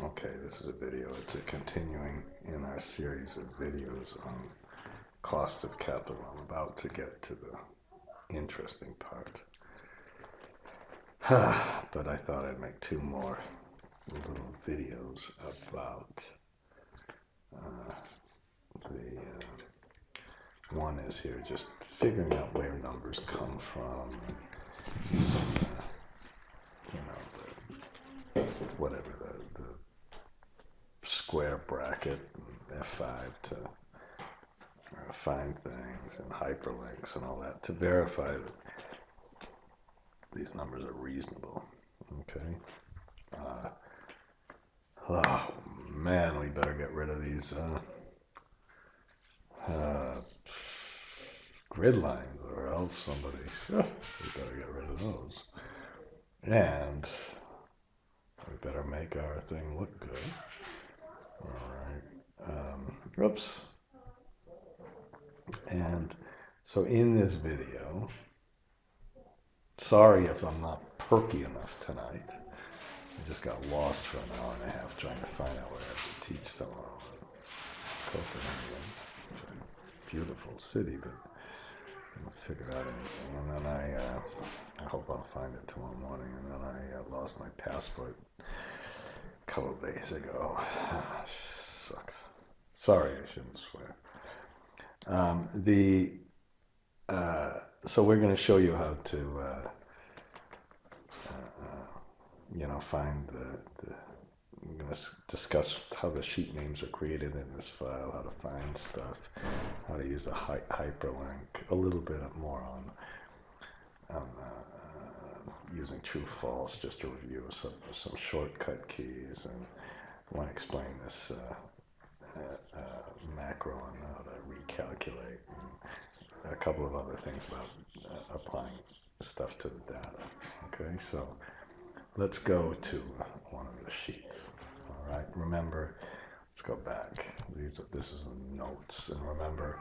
Okay, this is a video. It's a continuing in our series of videos on cost of capital. I'm about to get to the interesting part. But I thought I'd make two more little videos about one is here just figuring out where numbers come from, using whatever the square bracket and F5 to find things and hyperlinks and all that to verify that these numbers are reasonable. Okay. Oh man, we better get rid of these grid lines, or else somebody. We better get rid of those, and we better make our thing look good. All right. Oops. And so in this video, sorry if I'm not perky enough tonight. I just got lost for an hour and a half trying to find out what I have to teach tomorrow. Copenhagen, beautiful city, but I haven't figured out anything. And then I hope I'll find it tomorrow morning. And then I lost my passport a couple of days ago. Sucks. Sorry, I shouldn't swear. So we're going to show you how to find we're going to discuss how the sheet names are created in this file, how to find stuff, how to use a hyperlink, a little bit more on using true false, just to review some shortcut keys, and I want to explain this macro on how to recalculate, and a couple of other things about applying stuff to the data. Okay, so let's go to one of the sheets. All right, remember, let's go back. This is the notes, and remember,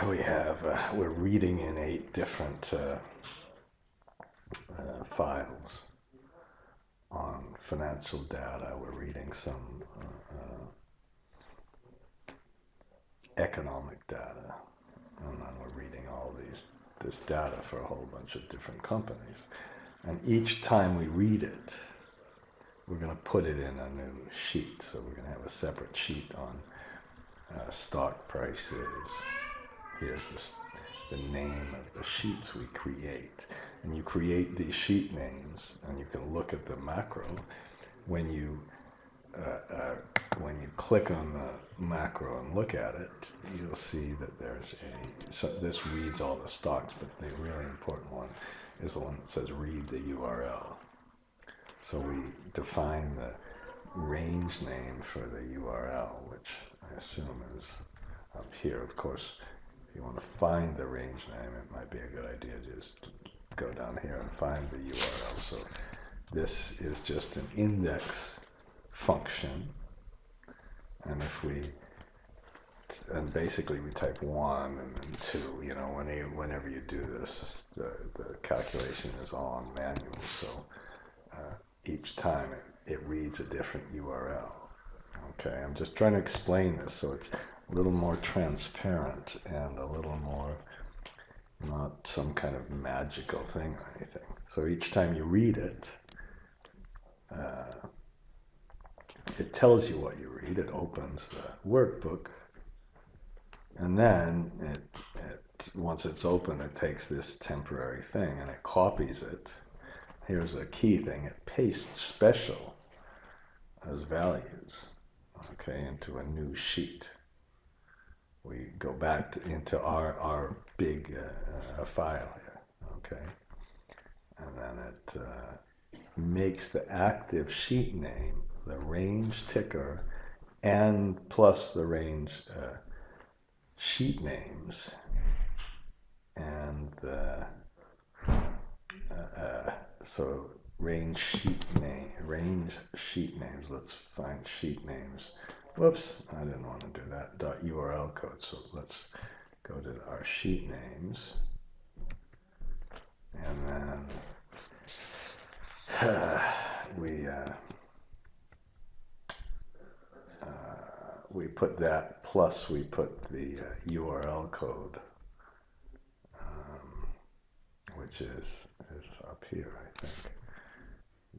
we're reading in 8 different files on financial data. We're reading some economic data, and then we're reading all this data for a whole bunch of different companies. And each time we read it, we're going to put it in a new sheet. So we're going to have a separate sheet on stock prices. Here's the name of the sheets we create. And you create these sheet names, and you can look at the macro. When you click on the macro and look at it, you'll see that there's this reads all the stocks, but the really important one is the one that says read the URL. So we define the range name for the URL, which I assume is up here. Of course, if you want to find the range name, it might be a good idea just to go down here and find the URL. So this is just an index function, and basically we type 1 and then 2. Whenever you do this, the calculation is all manual. So each time it reads a different URL. Okay, I'm just trying to explain this so it's a little more transparent and a little more not some kind of magical thing or anything. So each time you read it, it tells you what you read. It opens the workbook, and then once it's open, it takes this temporary thing and it copies it. Here's a key thing. It pastes special as values, okay, into a new sheet. We go back into our big file here, okay, and then it makes the active sheet name the range ticker and plus the range sheet names, and so range sheet names. Let's find sheet names. Whoops, I didn't want to do that. .url code. So let's go to our sheet names, and then we we put that plus we put the URL code, which is up here, I think.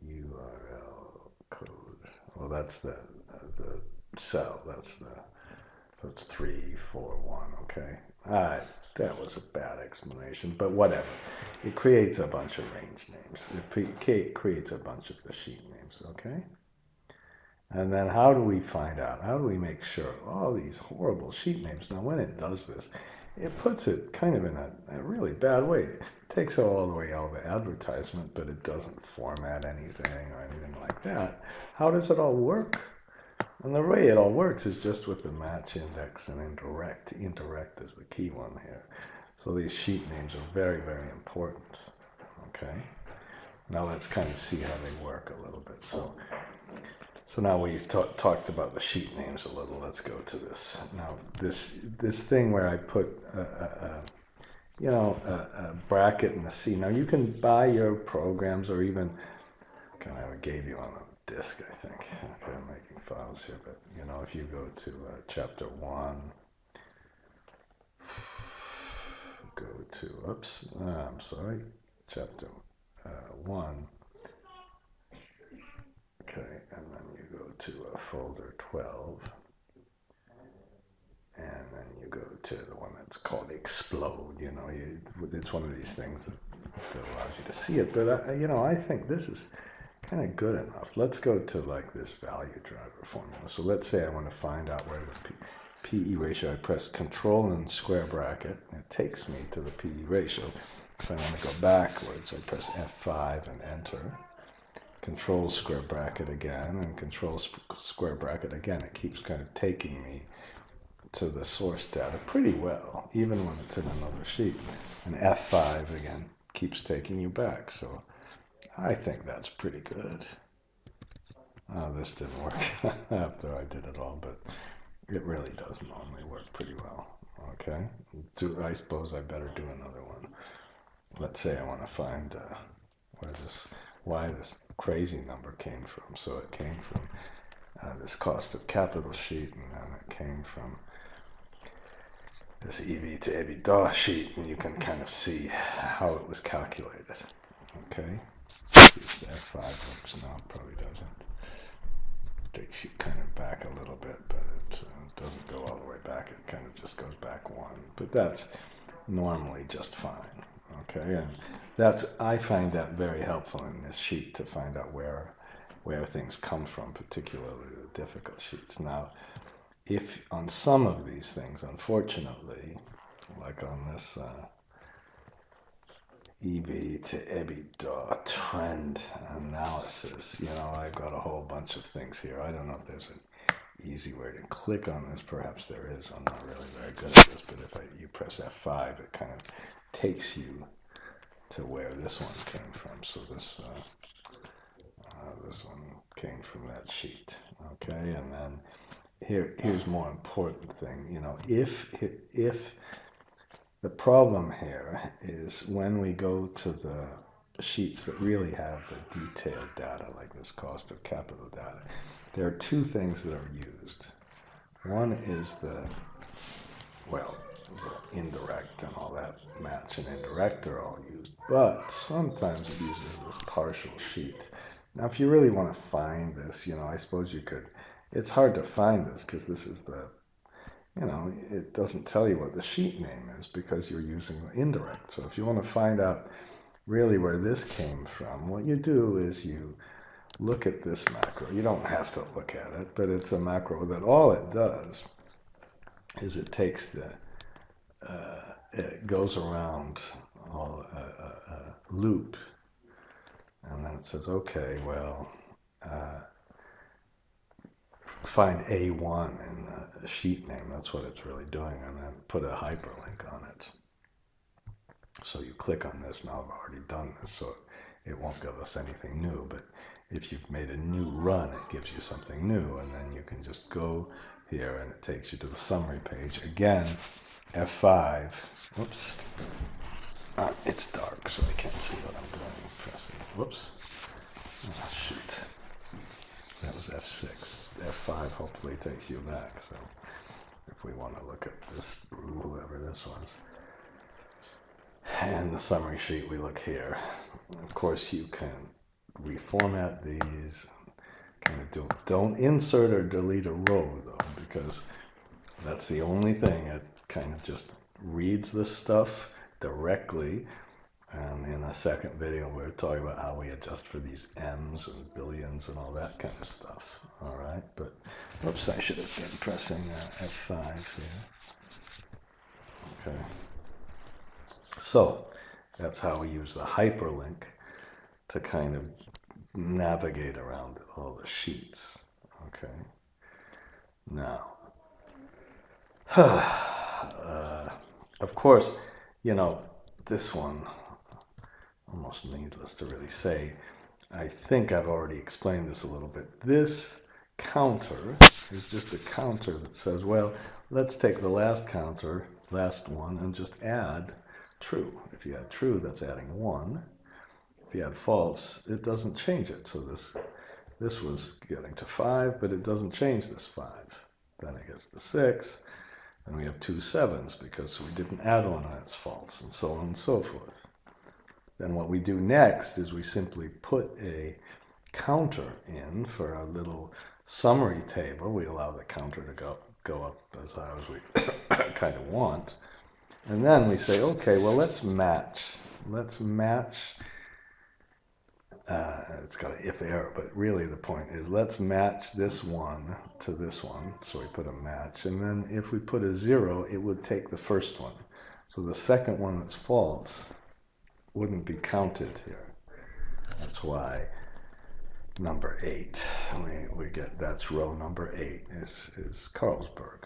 URL code. Well, that's the cell. That's the, so it's 341. Okay. That was a bad explanation, but whatever. It creates a bunch of range names. It creates a bunch of the sheet names. Okay. And then how do we find out? How do we make sure all these horrible sheet names? Now, when it does this, it puts it kind of in a really bad way. It takes all the way out of the advertisement, but it doesn't format anything or anything like that. How does it all work? And the way it all works is just with the match index and indirect. Indirect is the key one here. So these sheet names are very, very important. Okay. Now let's kind of see how they work a little bit. So now we've talked about the sheet names a little. Let's go to this. Now this thing where I put a bracket and a C. Now you can buy your programs, or even kind of gave you on a disk, I think. Okay, I'm making files here, but if you go to chapter 1, go to chapter 1. Okay, and then you go to folder 12, and then you go to the one that's called Explode. It's one of these things that allows you to see it. But I think this is kind of good enough. Let's go to like this value driver formula. So let's say I want to find out where the PE ratio. I press Control and square bracket. And it takes me to the PE ratio. If I want to go backwards, I press F5 and enter. Control square bracket again, and control square bracket again. It keeps kind of taking me to the source data pretty well, even when it's in another sheet. And F5 again keeps taking you back. So I think that's pretty good. This didn't work after I did it all, but it really does normally work pretty well. Okay, I suppose I better do another one. Let's say I want to find why this crazy number came from. So it came from this cost of capital sheet, and then it came from this EV to EBITDA sheet, and you can kind of see how it was calculated. Okay, see if F5 works now. It probably doesn't. Takes you kind of back a little bit, but it doesn't go all the way back. It kind of just goes back one, but that's normally just fine. Okay, and I find that very helpful in this sheet to find out where things come from, particularly the difficult sheets. Now, if on some of these things, unfortunately, like on this EV to EBITDA trend analysis, I've got a whole bunch of things here. I don't know if there's an easy way to click on this. Perhaps there is. I'm not really very good at this, but if you press F5, it kind of takes you to where this one came from. So this one came from that sheet. Okay, and then here's more important thing. If the problem here is when we go to the sheets that really have the detailed data, like this cost of capital data, there are two things that are used. One is the indirect and all that. Match and indirect are all used, but sometimes it uses this partial sheet. Now, if you really want to find this, I suppose you could. It's hard to find this because this is it doesn't tell you what the sheet name is because you're using the indirect. So if you want to find out really where this came from, what you do is you look at this macro. You don't have to look at it, but it's a macro that all it does is it takes it goes around a loop, and then it says, okay, find A1 in the sheet name. That's what it's really doing, and then put a hyperlink on it. So you click on this. Now I've already done this, so it won't give us anything new, but if you've made a new run, it gives you something new, and then you can just go here and it takes you to the summary page. Again, F5. Whoops. It's dark, so I can't see what I'm doing. Pressing. Whoops. Oh, shoot. That was F6. F5 5 hopefully takes you back. So if we want to look at this, whoever this was, and the summary sheet, we look here. Of course, you can reformat these. Kind of don't insert or delete a row though, because that's the only thing. It kind of just reads this stuff directly. And in a second video, we're talking about how we adjust for these M's and billions and all that kind of stuff. All right, but oops, I should have been pressing F5 here. Okay, so that's how we use the hyperlink to kind of navigate around all the sheets. Okay, now, of course, you know, this one, almost needless to really say, I think I've already explained this a little bit. This counter is just a counter that says, well, let's take the last counter, last one, and just add true. If you add true, that's adding 1. If you add false, it doesn't change it. So this was getting to 5, but it doesn't change this 5. Then it gets to 6, and we have 2 7s because we didn't add one and it's false, and so on and so forth. Then what we do next is we simply put a counter in for our little summary table. We allow the counter to go up as high as we kind of want. And then we say, okay, well, let's match. It's got an if error, but really the point is let's match this one to this one. So we put a match. And then if we put a 0, it would take the first one. So the second one that's false wouldn't be counted here. That's why number 8, we get, that's row number 8 is Carlsberg.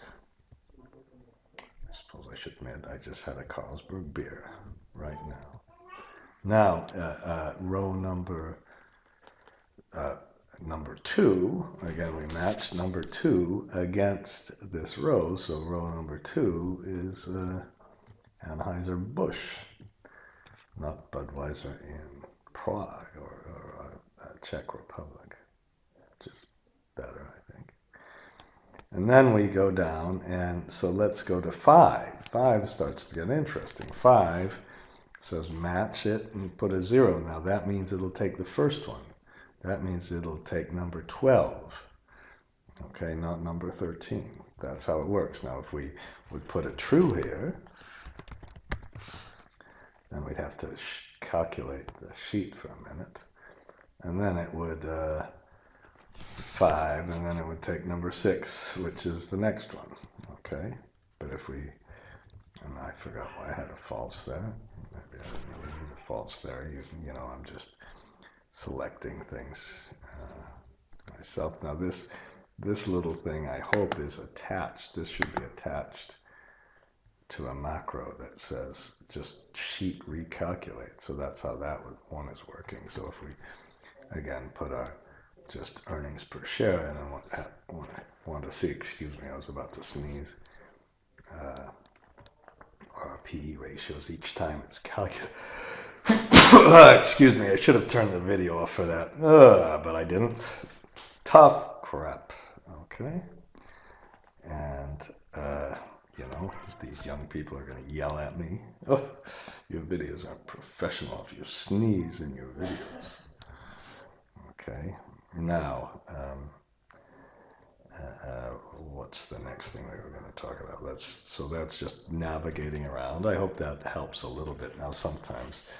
I suppose I should admit I just had a Carlsberg beer right now. Now, row number 2, again we match number 2 against this row, so row number 2 is Anheuser-Busch. Not Budweiser in Prague or Czech Republic, which is better, I think. And then we go down, and so let's go to 5. 5 starts to get interesting. 5 says match it and put a 0. Now that means it'll take the first one. That means it'll take number 12. Okay, not number 13. That's how it works. Now if we would put a true here, then we'd have to calculate the sheet for a minute. And then it would 5, and then it would take number 6, which is the next one. Okay, but if we, and I forgot why I had a false there. Maybe I didn't really need a false there. You know, I'm just selecting things myself. Now this little thing, I hope, is attached. This should be attached to a macro that says just sheet recalculate. So that's how that one is working. So if we again put our just earnings per share, and I want to see, excuse me, I was about to sneeze, our PE ratios each time it's calculated. Excuse me, I should have turned the video off for that, but I didn't. Tough crap. Okay, and you know, these young people are going to yell at me. Oh, your videos aren't professional if you sneeze in your videos. Okay, now, what's the next thing we were going to talk about? So that's just navigating around. I hope that helps a little bit. Now, sometimes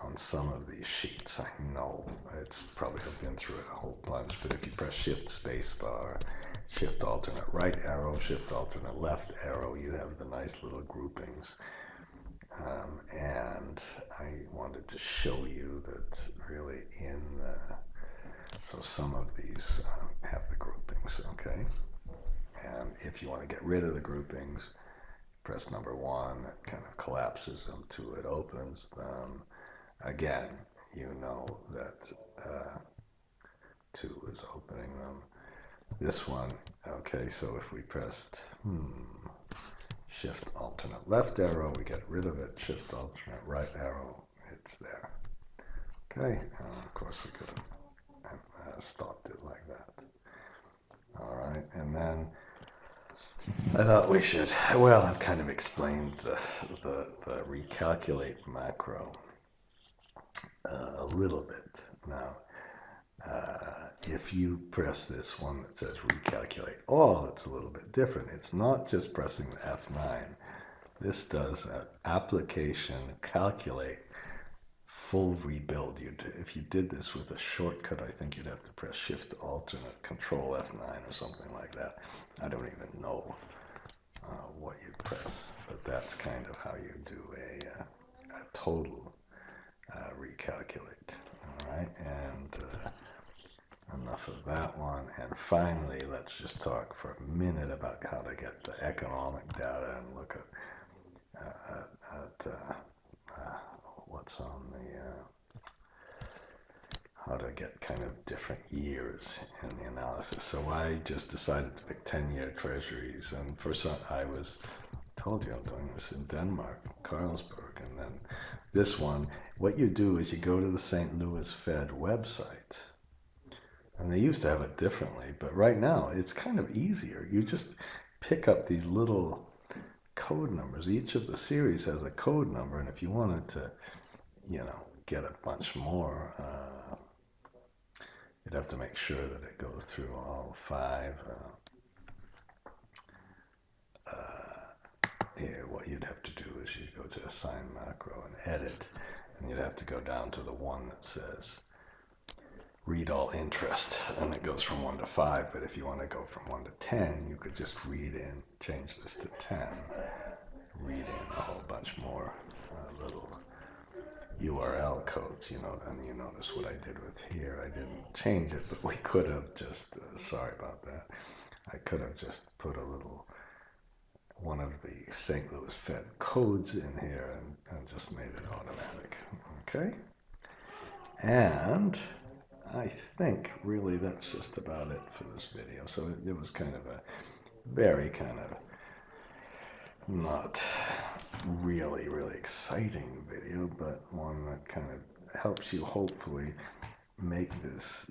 on some of these sheets, I know it's probably been through it a whole bunch, but if you press Shift Space Bar, Shift Alternate Right Arrow, Shift Alternate Left Arrow, you have the nice little groupings. And I wanted to show you that really in so some of these have the groupings, okay? And if you want to get rid of the groupings, press number 1, it kind of collapses them. 2, it opens them. Again, you know that 2 is opening them. This one, okay, so if we pressed Shift Alternate Left Arrow, we get rid of it. Shift Alternate Right Arrow, it's there. Okay, of course we could have stopped it like that. All right, and then I thought we should, well, I've kind of explained the recalculate macro a little bit. Now, if you press this one that says recalculate all, it's a little bit different. It's not just pressing the F9. This does an application calculate full rebuild. If you did this with a shortcut, I think you'd have to press Shift Alternate Control F9 or something like that. I don't even know what you'd press, but that's kind of how you do a total recalculate. All right, and enough of that one. And finally, let's just talk for a minute about how to get the economic data and look at what's on the how to get kind of different years in the analysis. So I just decided to pick 10-year treasuries, and for some, told you I'm doing this in Denmark, Carlsberg, and then this one, what you do is you go to the St. Louis Fed website, and they used to have it differently, but right now it's kind of easier. You just pick up these little code numbers. Each of the series has a code number, and if you wanted to, get a bunch more, you'd have to make sure that it goes through all 5. Here, what you'd have to do is you go to Assign Macro and Edit, and you'd have to go down to the one that says Read All Interest, and it goes from 1 to 5. But if you want to go from 1 to 10, you could just change this to 10, read in a whole bunch more little URL codes, and you notice what I did with here. I didn't change it, but we could have just, sorry about that, I could have just put a little, one of the St. Louis Fed codes in here and just made it automatic, okay? And I think really that's just about it for this video. So it was kind of a very kind of not really exciting video, but one that kind of helps you hopefully make this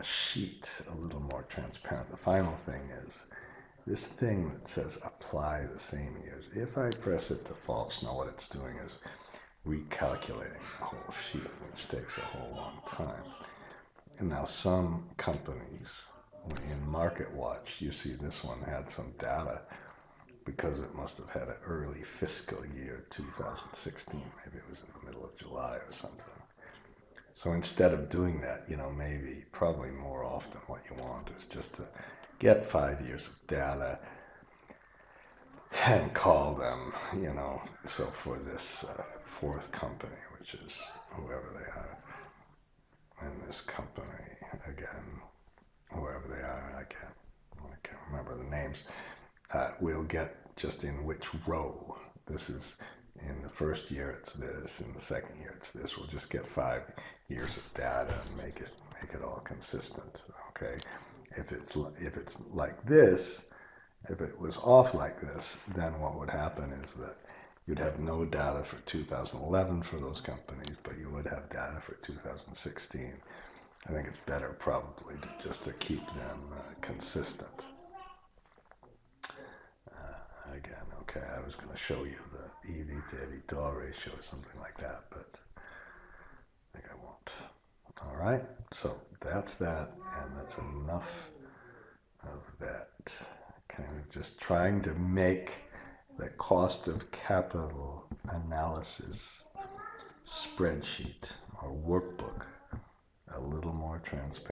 sheet a little more transparent. The final thing is this thing that says apply the same years. If I press it to false, now what it's doing is recalculating the whole sheet, which takes a whole long time. And now some companies, in Market Watch, you see this one had some data because it must have had an early fiscal year 2016. Maybe it was in the middle of July or something. So instead of doing that, maybe probably more often what you want is just to get 5 years of data and call them, so for this fourth company, which is whoever they are, and this company, again, whoever they are, I can't remember the names, we'll get just in which row. This is in the first year it's this, in the second year it's this. We'll just get 5 years of data and make it all consistent, okay? If it's like this, if it was off like this, then what would happen is that you'd have no data for 2011 for those companies, but you would have data for 2016. I think it's better probably just to keep them consistent. Again, okay, I was going to show you the EV to EBITDA ratio or something like that, but I think I won't. All right, so that's that, and that's enough of that. Kind of just trying to make the cost of capital analysis spreadsheet or workbook a little more transparent.